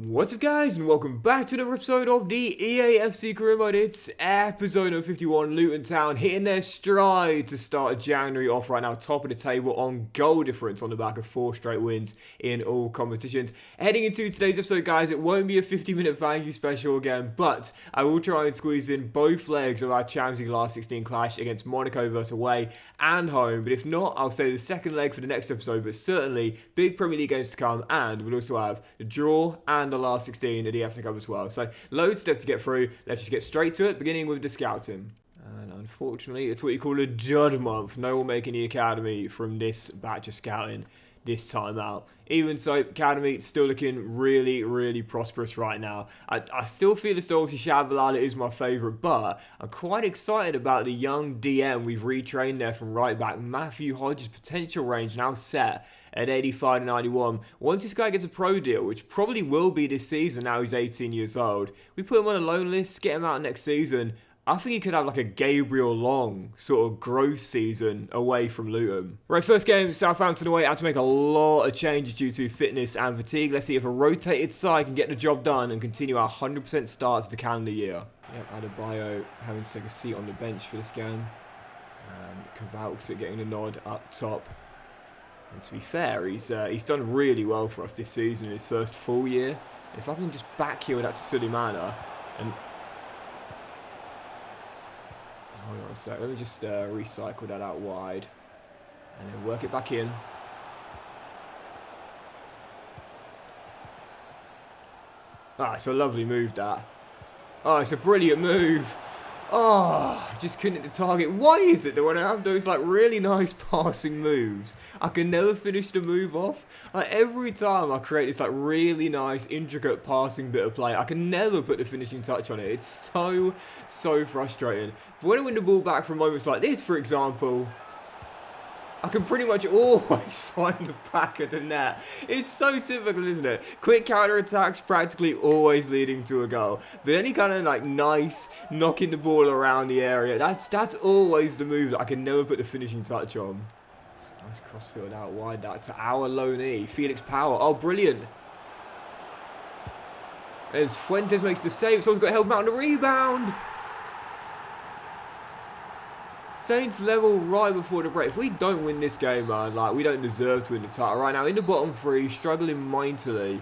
What's up guys, and welcome back to another episode of the EAFC Career Mode. It's episode number 51, Luton Town hitting their stride to start January off right now, top of the table on goal difference on the back of 4 straight wins in all competitions. Heading into today's episode guys, it won't be a 50-minute thank you special again, but I will try and squeeze in both legs of our Champions League last 16 clash against Monaco versus away and home. But if not, I'll say the second leg for the next episode, but certainly big Premier League games to come, and we'll also have the draw and the last 16 of the FA Cup as well. So loads of stuff to get through. Let's just get straight to it, beginning with the scouting. And unfortunately, it's what you call a dud month. No one making the academy from this batch of scouting this time out. Even so, academy still looking really prosperous right now. I still feel as though obviously Shabalala is my favourite, but I'm quite excited about the young DM we've retrained there from right back. Matthew Hodges' potential range now set at 85 to 91. Once this guy gets a pro deal, which probably will be this season, now he's 18 years old, we put him on a loan list, get him out next season. I think he could have like a Gabriel Long sort of growth season away from Luton. Right, first game, Southampton away. Had to make a lot of changes due to fitness and fatigue. Let's see if a rotated side can get the job done and continue our 100% start to the calendar year. Yep, Adebayo having to take a seat on the bench for this game. Kowalczyk getting the nod up top. And to be fair, he's done really well for us this season in his first full year. And if I can just backheel that to Sulemana and... Hold on a sec, let me just recycle that out wide and then work it back in. Ah, it's a lovely move that. Oh, it's a brilliant move. Oh, I just couldn't hit the target. Why is it that when I have those like really nice passing moves, I can never finish the move off? Like every time I create this like really nice intricate passing bit of play, I can never put the finishing touch on it. It's so frustrating. But when I win the ball back from moments like this, for example, I can pretty much always find the back of the net. It's so typical, isn't it? Quick counter-attacks practically always leading to a goal. But any kind of like nice knocking the ball around the area, that's always the move that I can never put the finishing touch on. It's a nice crossfield out wide that to our loanee, Felix Power. Oh, brilliant. As Fuentes makes the save, someone's got held out on the rebound. Saints level right before the break. If we don't win this game, man, like we don't deserve to win the title right now. In the bottom 3, struggling mightily.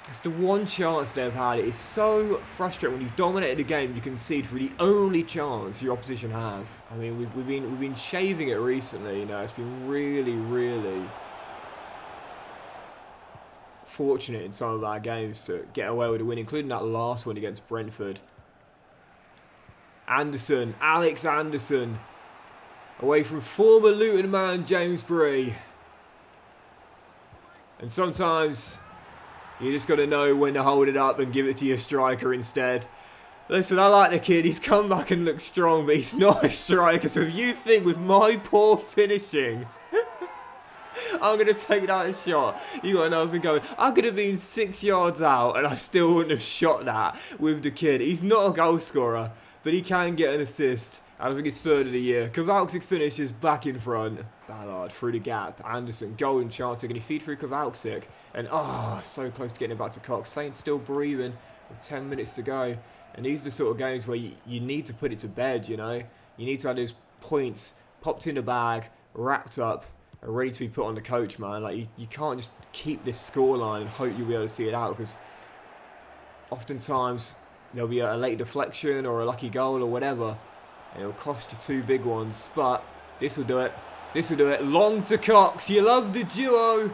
It's the one chance they've had. It is so frustrating when you've dominated the game, you concede for the only chance your opposition have. I mean, we've been shaving it recently. You know, it's been really fortunate in some of our games to get away with a win, including that last one against Brentford. Anderson, Alex Anderson, away from former Luton man James Bree. And sometimes you just got to know when to hold it up and give it to your striker instead. Listen, I like the kid. He's come back and looks strong, but he's not a striker. So if you think with my poor finishing, I'm going to take that shot, you got another thing going. I could have been 6 yards out and I still wouldn't have shot that with the kid. He's not a goal scorer, but he can get an assist. I think it's third of the year. Kowalczyk finishes back in front. Ballard through the gap. Anderson, golden chance. Going to feed through Kowalczyk. And so close to getting it back to Cox. Saints still breathing with 10 minutes to go. And these are the sort of games where you need to put it to bed, you know. You need to have those points popped in the bag, wrapped up, and ready to be put on the coach, man. Like you can't just keep this scoreline and hope you'll be able to see it out, because oftentimes there'll be a late deflection or a lucky goal or whatever, and it'll cost you 2 big ones. But this will do it. This will do it. Long to Cox. You love the duo.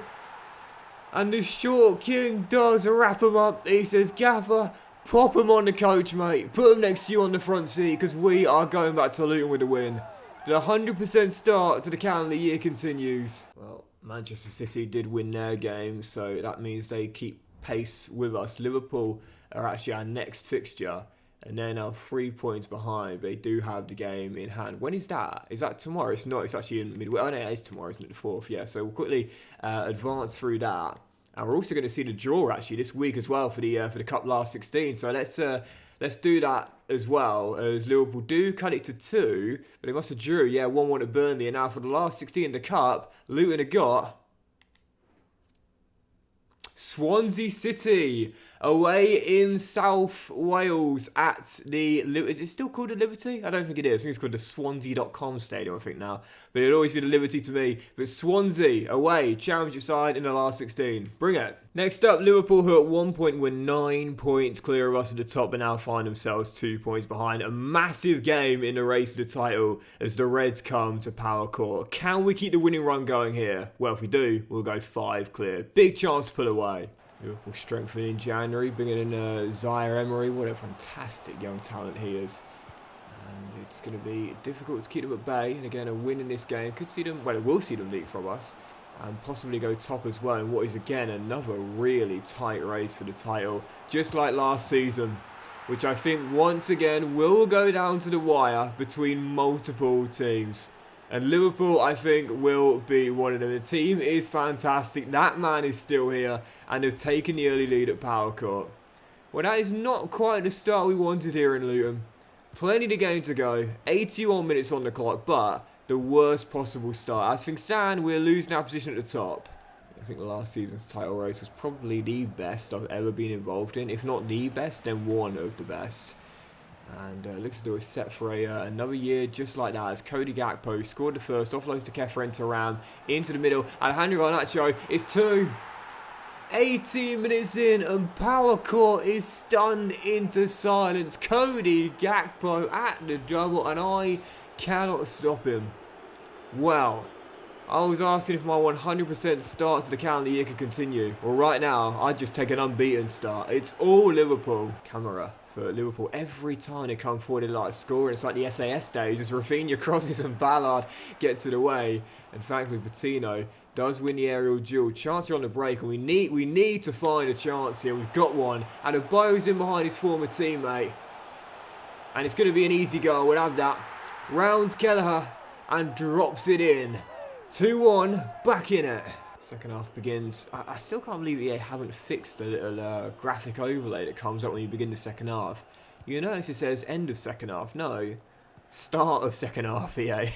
And the short king does wrap him up. He says, Gaffer, pop him on the coach, mate. Put him next to you on the front seat, because we are going back to Luton with a win. The 100% start to the calendar year continues. Well, Manchester City did win their game, so that means they keep pace with us. Liverpool are actually our next fixture, and they're now 3 points behind. They do have the game in hand. When is that? Is that tomorrow? It's not. It's actually in midweek. Oh no, it is tomorrow, isn't it? The 4th. Yeah. So we'll quickly advance through that, and we're also going to see the draw actually this week as well for the Cup last 16. So let's do that as well, as Liverpool do cut it to 2, but they must have drew. Yeah, 1-1 at Burnley, and now for the last 16 in the Cup, Luton have got Swansea City away in South Wales at the... Is it still called the Liberty? I don't think it is. I think it's called the Swansea.com stadium, I think now. But it'll always be the Liberty to me. But Swansea away, championship side in the last 16. Bring it. Next up, Liverpool, who at one point were 9 points clear of us at the top, but now find themselves 2 points behind. A massive game in the race to the title as the Reds come to Power Court. Can we keep the winning run going here? Well, if we do, we'll go 5 clear. Big chance to pull away. Liverpool strengthening in January, bringing in Zaire Emery. What a fantastic young talent he is. And it's going to be difficult to keep them at bay. And again, a win in this game could see them, well, it will see them leap from us. And possibly go top as well in what is again another really tight race for the title, just like last season, which I think once again will go down to the wire between multiple teams. And Liverpool, I think, will be one of them. The team is fantastic. That man is still here, and they've taken the early lead at Power Court. Well, that is not quite the start we wanted here in Luton. Plenty of game to go, 81 minutes on the clock, but the worst possible start. As things stand, we're losing our position at the top. I think last season's title race was probably the best I've ever been involved in. If not the best, then one of the best. And looks as though it's set for another year just like that, as Cody Gakpo scored the first, offloads to Kefren Turam into the middle. Alejandro Garnacho is 2. 18 minutes in and Power Court is stunned into silence. Cody Gakpo at the double, and I cannot stop him. Well, I was asking if my 100% start to the calendar year could continue. Well, right now, I'd just take an unbeaten start. It's all Liverpool. Camera for Liverpool. Every time they come forward, they like scoring. It's like the SAS days. As Rafinha crosses and Ballard get to the way. And thankfully, Patino does win the aerial duel. Chance here on the break, and we need to find a chance here. We've got one. And Adebayo's in behind his former teammate. And it's going to be an easy goal. We'll have that. Rounds Kelleher and drops it in. 2-1, back in it. Second half begins. I still can't believe EA haven't fixed the little graphic overlay that comes up when you begin the second half. You notice it says end of second half. No, start of second half, EA.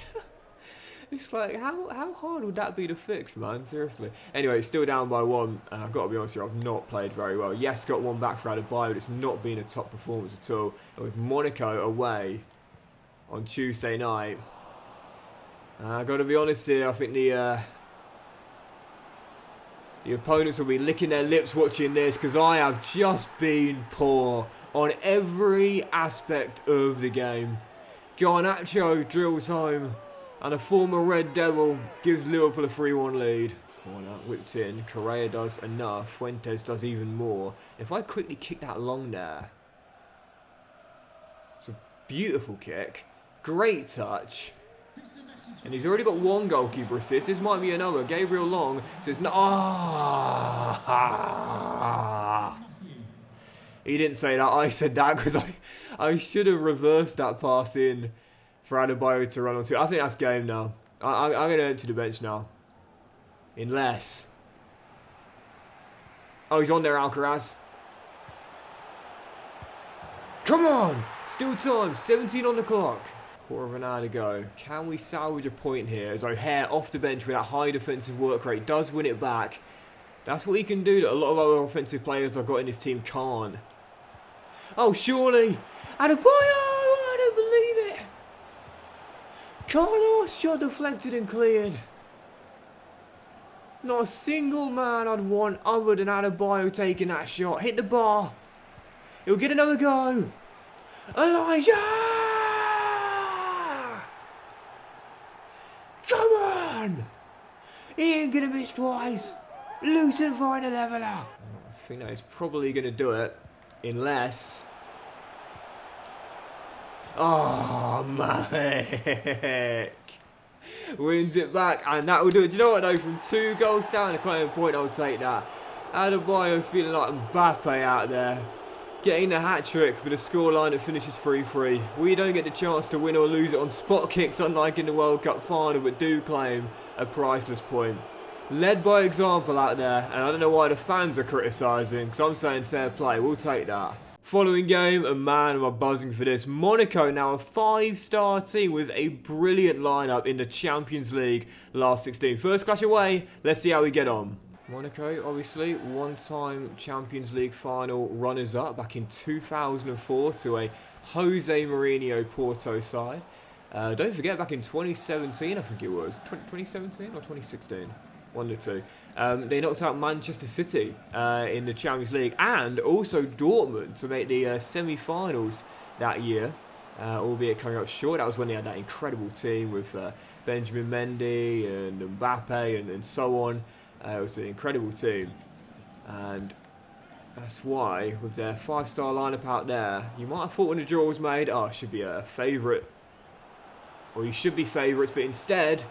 It's like, how hard would that be to fix, man? Seriously. Anyway, it's still down by 1, and I've got to be honest here, I've not played very well. Yes, got one back for Adebayo, but it's not been a top performance at all. And with Monaco away on Tuesday night, I've got to be honest here, I think the opponents will be licking their lips watching this, because I have just been poor on every aspect of the game. Garnacho drills home, and a former Red Devil gives Liverpool a 3-1 lead. Corner whipped in, Correa does enough, Fuentes does even more. If I quickly kick that long there, it's a beautiful kick, great touch. And he's already got 1 goalkeeper assist. This might be another. Gabriel Long says no. He didn't say that. I said that because I should have reversed that pass in for Adebayo to run onto. I think that's game now. I'm going to empty the bench now. Unless. Oh, he's on there, Alcaraz. Come on! Still time. 17 on the clock. Quarter of an hour to go. Can we salvage a point here as O'Hare off the bench with that high defensive work rate does win it back? That's what he can do that a lot of other offensive players I've got in his team can't. Oh, surely! Adebayo! I don't believe it! Carlos shot deflected and cleared. Not a single man I'd want other than Adebayo taking that shot. Hit the bar. He'll get another go. Elijah! Come on! He ain't gonna miss twice. Luton find a leveller. I think that is probably gonna do it. Unless... Oh, Malik! Wins it back, and that will do it. Do you know what though? From 2 goals down to claim a point, I'll take that. Adebayo feeling like Mbappe out there. Getting the hat-trick with a scoreline that finishes 3-3. We don't get the chance to win or lose it on spot kicks, unlike in the World Cup final, but do claim a priceless point. Led by example out there, and I don't know why the fans are criticising, because I'm saying fair play, we'll take that. Following game, and man, am I buzzing for this. Monaco now a 5-star team with a brilliant lineup in the Champions League last 16. First clash away, let's see how we get on. Monaco, obviously, one-time Champions League final runners-up back in 2004 to a Jose Mourinho Porto side. Don't forget, back in 2017, I think it was, 2017 or 2016? One or two. They knocked out Manchester City in the Champions League, and also Dortmund to make the semi-finals that year, albeit coming up short. That was when they had that incredible team with Benjamin Mendy and Mbappe and so on. It was an incredible team, and that's why, with their 5-star lineup out there, you might have thought when the draw was made, oh, it should be a favourite, or you should be favourites, but instead,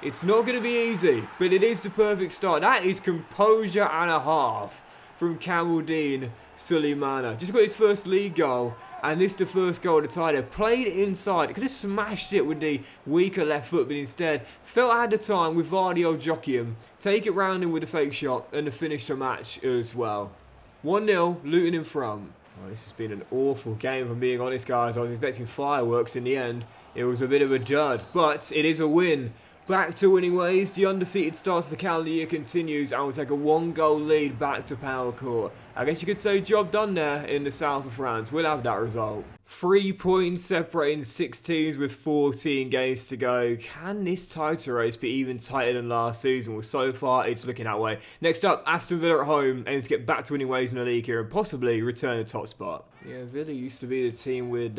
it's not going to be easy, but it is the perfect start. That is composure and a half from Kamaldeen Sulemana. Just got his first league goal, and this is the first goal of the tie. They played it inside. Could have smashed it with the weaker left foot, but instead felt at the time with Vardy jockey him, take it round him with a fake shot, and to finish the match as well. 1-0, Luton in front. Well, this has been an awful game, if I'm being honest, guys. I was expecting fireworks in the end. It was a bit of a dud, but it is a win. Back to winning ways, the undefeated start of the calendar year continues, and we'll take a 1-goal lead back to Power Court. I guess you could say job done there in the south of France. We'll have that result. 3 points separating 6 teams with 14 games to go. Can this title race be even tighter than last season? Well, so far it's looking that way. Next up, Aston Villa at home, aim to get back to winning ways in the league here and possibly return the top spot. Yeah, Villa used to be the team would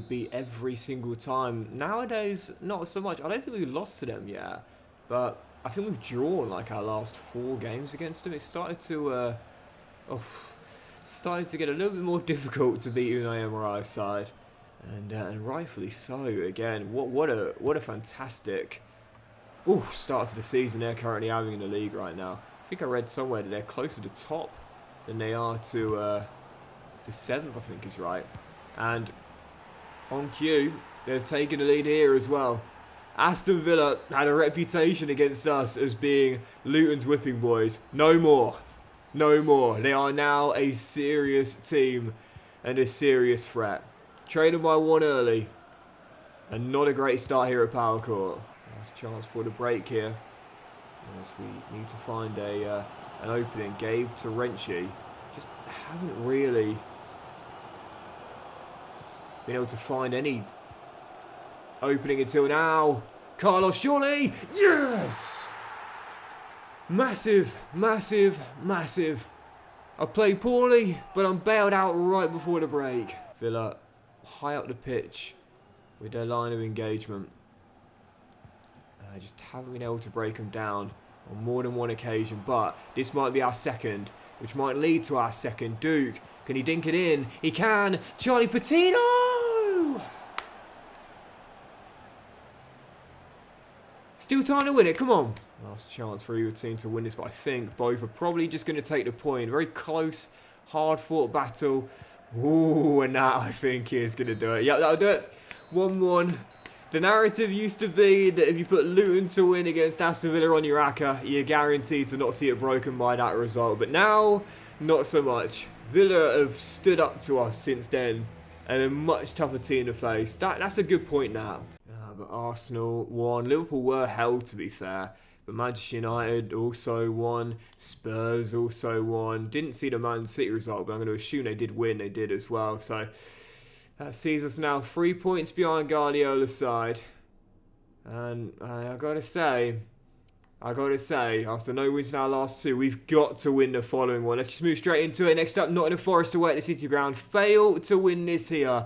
beat every single time. Nowadays, not so much. I don't think we've lost to them yet, but I think we've drawn like our last 4 games against them. It started to get a little bit more difficult to beat Unai Emery's side, and rightfully so. Again, what a fantastic start to the season they're currently having in the league right now. I think I read somewhere that they're closer to top than they are to the 7th, I think is right. And on cue, they've taken the lead here as well. Aston Villa had a reputation against us as being Luton's whipping boys. No more. No more. They are now a serious team and a serious threat. Traded by 1 early. And not a great start here at Power Court. Last chance for the break here, as we need to find an opening. Gabe Terenci. Just haven't really been able to find any opening until now. Carlos, surely! Yes! Massive, massive, massive. I played poorly, but I'm bailed out right before the break. Villa high up the pitch with their line of engagement. I just haven't been able to break them down on more than one occasion, but this might be our second, which might lead to our second. Duke, can he dink it in? He can! Charlie Patino! Still time to win it, come on. Last chance for either team to win this, but I think both are probably just going to take the point. Very close, hard-fought battle. Ooh, and that I think is going to do it. Yep, that'll do it. 1-1. The narrative used to be that if you put Luton to win against Aston Villa on your ACCA, you're guaranteed to not see it broken by that result. But now, not so much. Villa have stood up to us since then, and a much tougher team to face. That's a good point now. But Arsenal won. Liverpool were held, to be fair. But Manchester United also won. Spurs also won. Didn't see the Man City result, but I'm going to assume they did win. They did as well. So that sees us now 3 points behind Guardiola's side. And I got to say, after no wins in our last 2, we've got to win the following one. Let's just move straight into it. Next up, Nottingham Forest away at the City Ground. Fail to win this here.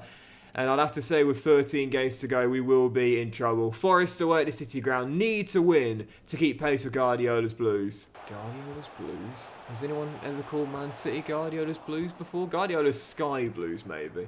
And I'd have to say, with 13 games to go, we will be in trouble. Forest away at the City Ground need to win to keep pace with Guardiola's Blues. Guardiola's Blues? Has anyone ever called Man City Guardiola's Blues before? Guardiola's Sky Blues, maybe.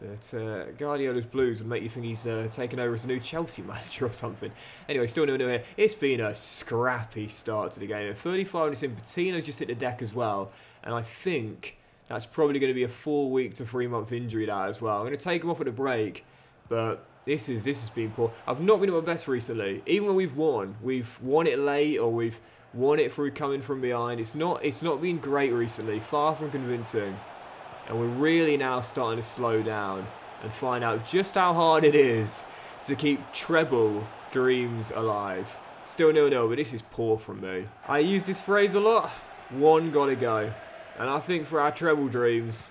But Guardiola's Blues would make you think he's taken over as a new Chelsea manager or something. Anyway, still 0-0 here. It's been a scrappy start to the game. 35 minutes in, Patino's just hit the deck as well. And I think that's probably going to be a 4-week to 3-month injury that as well. I'm going to take him off at a break, but this has been poor. I've not been at my best recently. Even when we've won it late, or we've won it through coming from behind. It's not been great recently. Far from convincing, and we're really now starting to slow down and find out just how hard it is to keep treble dreams alive. Still 0-0, but this is poor from me. I use this phrase a lot. One gotta go. And I think for our treble dreams,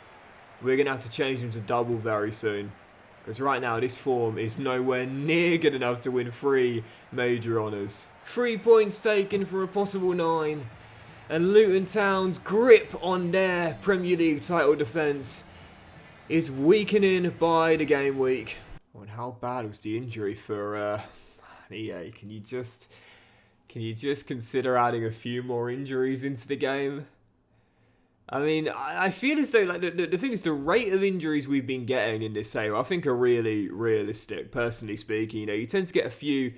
we're going to have to change them to double very soon. Because right now, this form is nowhere near good enough to win 3 major honours. 3 points taken for a possible 9. And Luton Town's grip on their Premier League title defence is weakening by the game week. Oh, and how bad was the injury for EA? Can you just consider adding a few more injuries into the game? I mean, I feel as though, like, the thing is, the rate of injuries we've been getting in this sale, I think, are really realistic, personally speaking. You know, you tend to get a few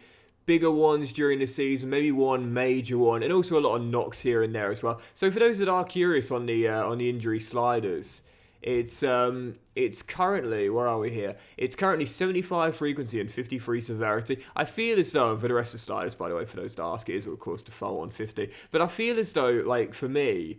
bigger ones during the season, maybe one major one, and also a lot of knocks here and there as well. So for those that are curious on the injury sliders, it's currently, where are we here? It's currently 75 frequency and 53 severity. I feel as though, for the rest of the sliders, by the way, for those that ask, it is, of course, default on 50. But I feel as though, like, for me,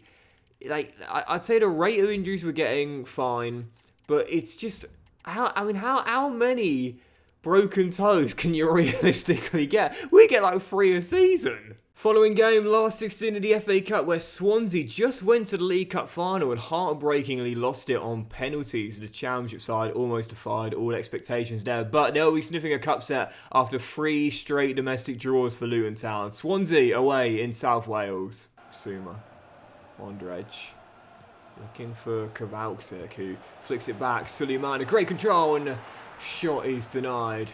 like, I'd say the rate of injuries we're getting, fine, but it's just, how many broken toes can you realistically get? We get like 3 a season. Following game, last 16 of the FA Cup, where Swansea just went to the League Cup final and heartbreakingly lost it on penalties. The Championship side almost defied all expectations there, but they'll be sniffing a cup set after 3 straight domestic draws for Luton Town. Swansea away in South Wales. Suma on Dredge, looking for Kowalczyk, who flicks it back. Suleiman, a great control, and the shot is denied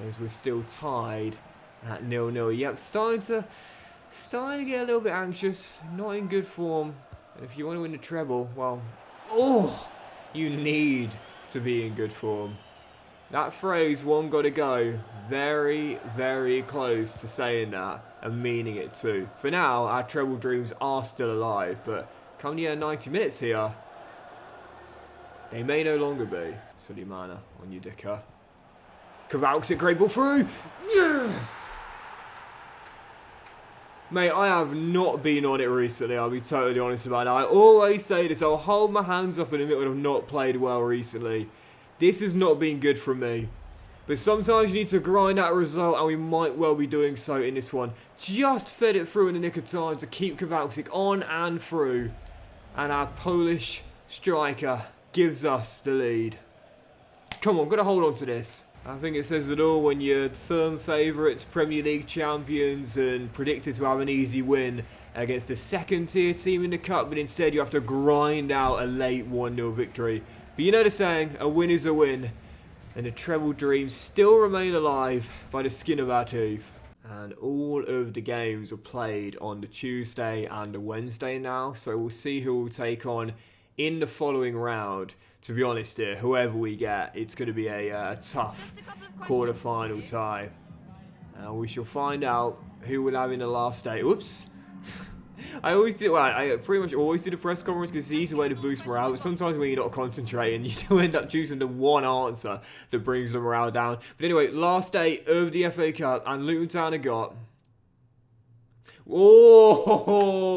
as we're still tied at 0-0. Yep, starting to get a little bit anxious, not in good form. And if you want to win the treble, well, you need to be in good form. That phrase, one gotta go, very, very close to saying that and meaning it too. For now, our treble dreams are still alive, but come the 90 minutes here, they may no longer be. Suleimana on Udica. Kowalczyk, great ball through. Yes! Mate, I have not been on it recently, I'll be totally honest about that. I always say this, I'll hold my hands up and admit when I've not played well recently. This has not been good for me. But sometimes you need to grind out a result, and we might well be doing so in this one. Just fed it through in the nick of time to keep Kowalczyk on and through. And our Polish striker gives us the lead. Come on, got to hold on to this. I think it says it all when you're firm favourites, Premier League champions, and predicted to have an easy win against a second-tier team in the cup, but instead you have to grind out a late 1-0 victory. But you know the saying, a win is a win, and the treble dreams still remain alive by the skin of our teeth. And all of the games are played on the Tuesday and the Wednesday now, so we'll see who will take on in the following round. To be honest here, whoever we get, it's going to be a tough quarter-final tie. We shall find out who will have in the last day. Whoops. I pretty much always do the press conference because it's the easy way to boost morale. But sometimes when you're not concentrating, you do end up choosing the one answer that brings the morale down. But anyway, last day of the FA Cup, and Luton Town have got... Oh!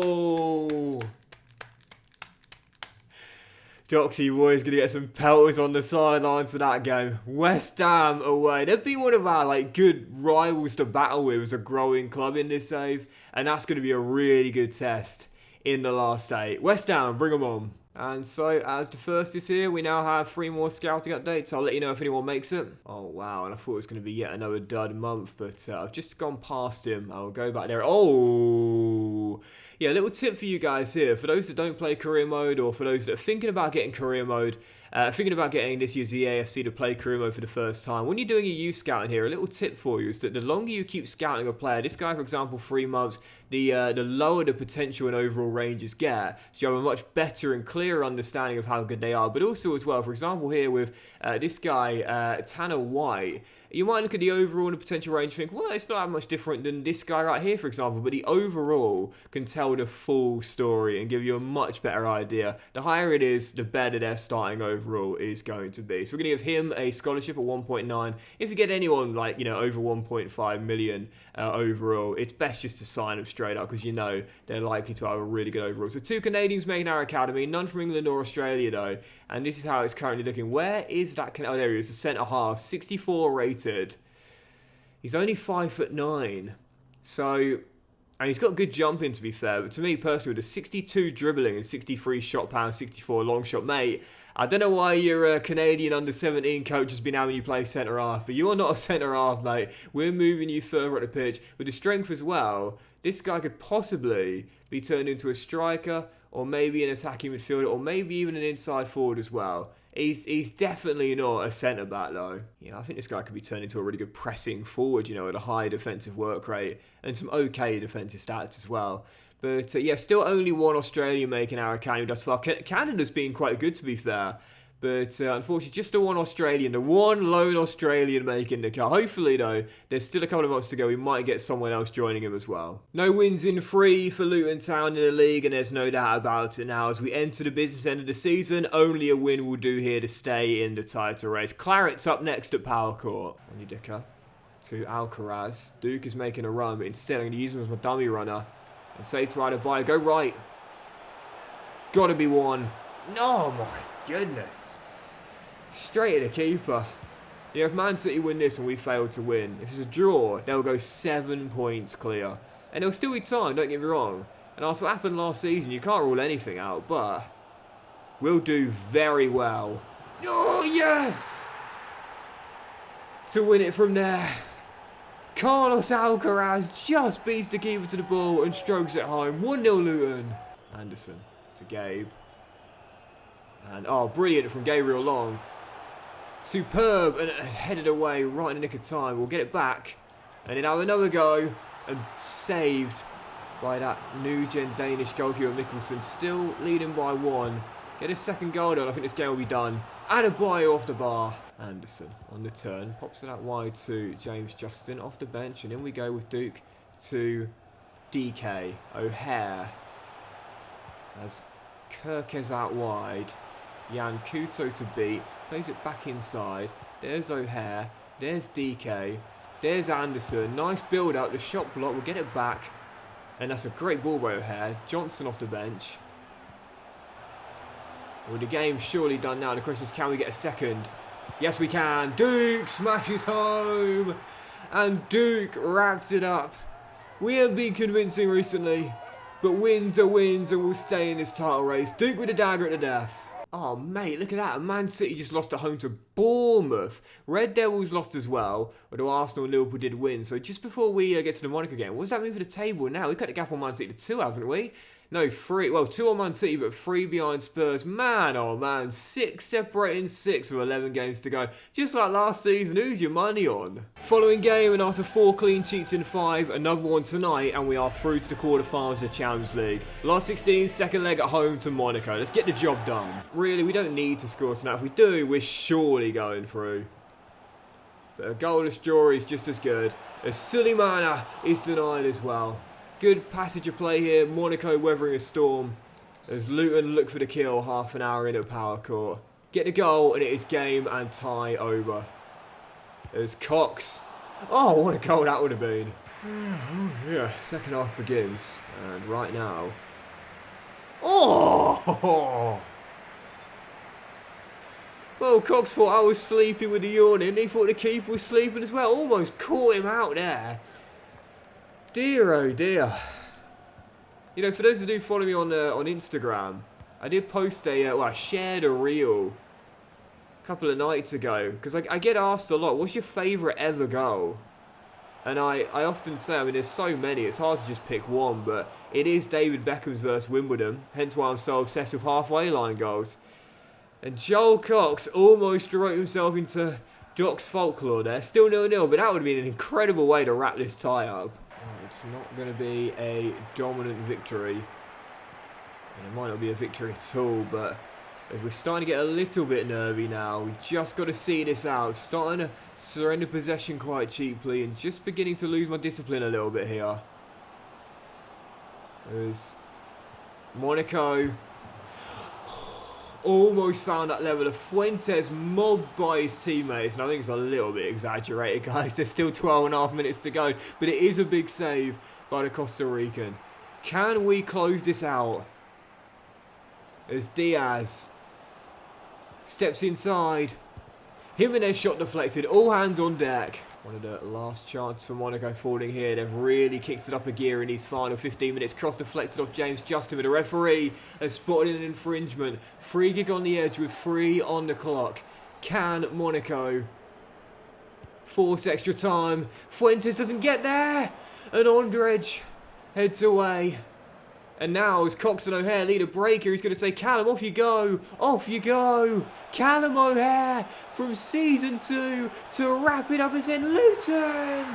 Doxy boys going to get some pelters on the sidelines for that game. West Ham away. They've been one of our good rivals to battle with as a growing club in this save. And that's going to be a really good test in the last 8. West Ham, bring them on. And so, as the first is here, we now have 3 more scouting updates. I'll let you know if anyone makes it. Oh, wow. And I thought it was going to be yet another dud month, but I've just gone past him. I'll go back there. Oh! Yeah, a little tip for you guys here. For those that don't play career mode, or for those that are thinking about getting career mode, thinking about getting this year's EAFC to play career mode for the first time, when you're doing your youth scouting here, a little tip for you is that the longer you keep scouting a player, this guy, for example, 3 months, the lower the potential and overall ranges get, so you have a much better and clearer understanding of how good they are. But also as well, for example, here with this guy, Tanner White, you might look at the overall and the potential range and think, well, it's not that much different than this guy right here, for example. But the overall can tell the full story and give you a much better idea. The higher it is, the better their starting overall is going to be. So we're going to give him a scholarship at 1.9. If you get anyone over 1.5 million overall, it's best just to sign them straight up because you know they're likely to have a really good overall. So 2 Canadians making our academy, none from England or Australia though. And this is how it's currently looking. Where is that? Oh, there he is, the centre half, 64 rated. He's only 5'9". So, and he's got good jumping, to be fair, but to me personally, with a 62 dribbling and 63 shot pound, 64 long shot, mate, I don't know why your Canadian under-17 coach has been having you play centre-half, but you're not a centre-half, mate. We're moving you further up the pitch. With the strength as well, this guy could possibly be turned into a striker, or maybe an attacking midfielder, or maybe even an inside forward as well. He's definitely not a centre-back, though. Yeah, I think this guy could be turned into a really good pressing forward, you know, at a high defensive work rate, and some okay defensive stats as well. But yeah, still only one Australian making our academy thus far. Canada's been quite good, to be fair. But unfortunately, just the one Australian, the one lone Australian making the cut. Hopefully, though, there's still a couple of months to go. We might get someone else joining him as well. No wins in 3 for Luton Town in the league, and there's no doubt about it now. As we enter the business end of the season, only a win will do here to stay in the title race. Claret's up next at Power Court. Onyedika to Alcaraz. Duke is making a run, but instead I'm going to use him as my dummy runner. And say to Adebayo, go right. Gotta be one. Oh my goodness. Straight at the keeper. Yeah, if Man City win this and we fail to win, if it's a draw, they'll go 7 points clear. And there'll still be time, don't get me wrong. And after what happened last season, you can't rule anything out, but we'll do very well. Oh, yes! To win it from there. Carlos Alcaraz just beats the keeper to the ball and strokes it home. 1-0 Luton. Anderson to Gabe. And, oh, brilliant from Gabriel Long. Superb and headed away right in the nick of time. We'll get it back. And then have another go. And saved by that new-gen Danish goalkeeper Mikkelsen. Still leading by 1. Get a second goal done. I think this game will be done. Adebayo off the bar. Anderson on the turn. Pops it out wide to James Justin off the bench. And in we go with Duke to DK. O'Hare. As Kirkes out wide. Jan Kuto to beat. Plays it back inside. There's O'Hare. There's DK. There's Anderson. Nice build up. The shot block. We'll get it back. And that's a great ball by O'Hare. Johnson off the bench. Well, the game's surely done now. The question is, can we get a second? Yes, we can. Duke smashes home. And Duke wraps it up. We have been convincing recently. But wins are wins and we'll stay in this title race. Duke with a dagger at the death. Oh, mate, look at that. Man City just lost at home to Bournemouth. Red Devils lost as well, although Arsenal and Liverpool did win. So just before we get to the Monaco game, what does that mean for the table now? We've cut the gap on Man City to 2, haven't we? No, 3. Well, 2 on Man City, but 3 behind Spurs. Man, oh man. 6 separating 6 with 11 games to go. Just like last season, who's your money on? Following game, and after 4 clean sheets in 5, another one tonight, and we are through to the quarterfinals of the Champions League. Last 16, second leg at home to Monaco. Let's get the job done. Really, we don't need to score tonight. If we do, we're surely going through. But a goalless draw is just as good. As Suleimana is denied as well. Good passage of play here. Monaco weathering a storm. As Luton look for the kill half an hour in at Power Court. Get the goal and it is game and tie over. As Cox. Oh, what a goal that would have been. Yeah, second half begins. And right now. Oh! Well, Cox thought I was sleeping with the yawning. He thought the keeper was sleeping as well. Almost caught him out there. Dear, oh dear. You know, for those who do follow me on Instagram, I did post I shared a reel a couple of nights ago. Because I get asked a lot, what's your favourite ever goal? And I often say, I mean, there's so many, it's hard to just pick one. But it is David Beckham's versus Wimbledon. Hence why I'm so obsessed with halfway line goals. And Joel Cox almost wrote himself into Docks folklore there. Still 0-0, but that would have been an incredible way to wrap this tie up. It's not going to be a dominant victory. And it might not be a victory at all, but as we're starting to get a little bit nervy now, we've just got to see this out. Starting to surrender possession quite cheaply and just beginning to lose my discipline a little bit here. As Monaco almost found that level of Fuentes mobbed by his teammates, and I think it's a little bit exaggerated, guys. There's still 12.5 minutes to go, but it is a big save by the Costa Rican. Can we close this out? As Diaz steps inside. Jimenez shot deflected, all hands on deck. One of the last chances for Monaco falling here. They've really kicked it up a gear in these final 15 minutes. Cross deflected off James Justin, but the referee has spotted an infringement. Free kick on the edge with 3 on the clock. Can Monaco force extra time? Fuentes doesn't get there, and Ondrej heads away. And now as Cox and O'Hare lead a breaker, he's going to say, Callum, off you go. Off you go. Callum O'Hare from season 2 to wrap it up and send Luton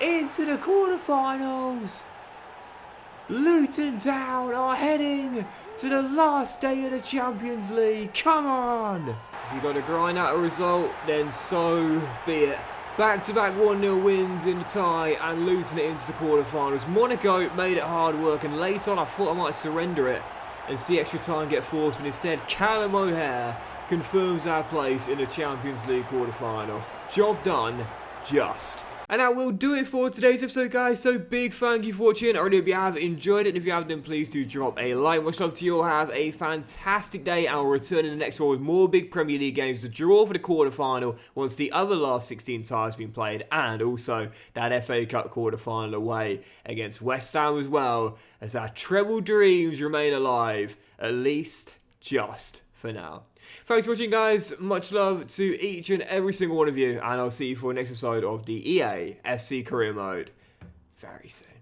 into the quarterfinals. Luton Town are heading to the last day of the Champions League. Come on. If you've got to grind out a result, then so be it. Back-to-back 1-0 wins in the tie and Luton it into the quarterfinals. Monaco made it hard work, and late on I thought I might surrender it and see extra time get forced, but instead Callum O'Hare confirms our place in the Champions League quarterfinal. Job done, just. And that will do it for today's episode, guys. So big thank you for watching. I really hope you have enjoyed it. And if you have, then please do drop a like. Much love to you all. Have a fantastic day. And I'll return in the next one with more big Premier League games to draw for the quarterfinal once the other last 16 ties have been played. And also that FA Cup quarterfinal away against West Ham as well, as our treble dreams remain alive, at least just for now. Thanks for watching, guys. Much love to each and every single one of you, and I'll see you for the next episode of the EA FC Career Mode very soon.